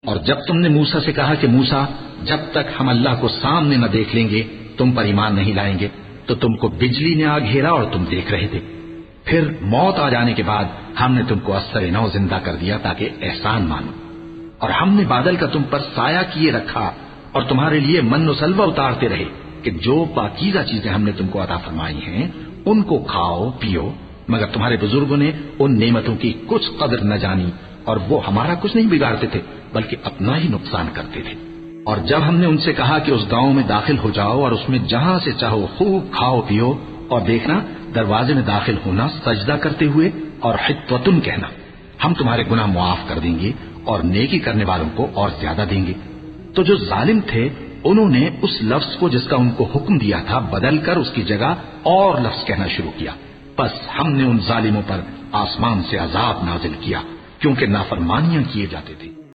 और जब तुमने मूसा से कहा कि मूसा, जब तक हम अल्लाह को सामने न देख लेंगे तुम पर ईमान नहीं लाएंगे, तो तुमको बिजली ने आ घेरा और तुम देख रहे थे। फिर मौत आ जाने के बाद हमने तुमको अस्सर नौ जिंदा कर दिया ताकि एहसान मानो। और हमने बादल का तुम पर साया किए रखा और तुम्हारे लिए मन सलवा उतारते रहे कि जो पाकीज़ा चीजें हमने तुमको अता फरमाई हैं उनको खाओ पियो, मगर तुम्हारे बुजुर्गों ने उन नेमतों की कुछ कदर न जानी और वो हमारा कुछ नहीं बिगाड़ते थे बल्कि अपना ही नुकसान करते थे। और जब हमने उनसे कहा कि उस गांव में दाखिल हो जाओ और उसमें जहां से चाहो खूब खाओ पियो, और देखना दरवाजे में दाखिल होना सजदा करते हुए और हित्वतुन कहना, हम तुम्हारे गुनाह मुआफ कर देंगे और नेकी करने वालों को और ज्यादा देंगे। तो जो जालिम थे उन्होंने उस लफ्ज को जिसका उनको हुक्म दिया था बदलकर उसकी जगह और लफ्ज कहना शुरू किया। बस हमने उन जालिमों पर आसमान से अजाब नाजिल किया क्योंकि नाफरमानियां किए जाते थे।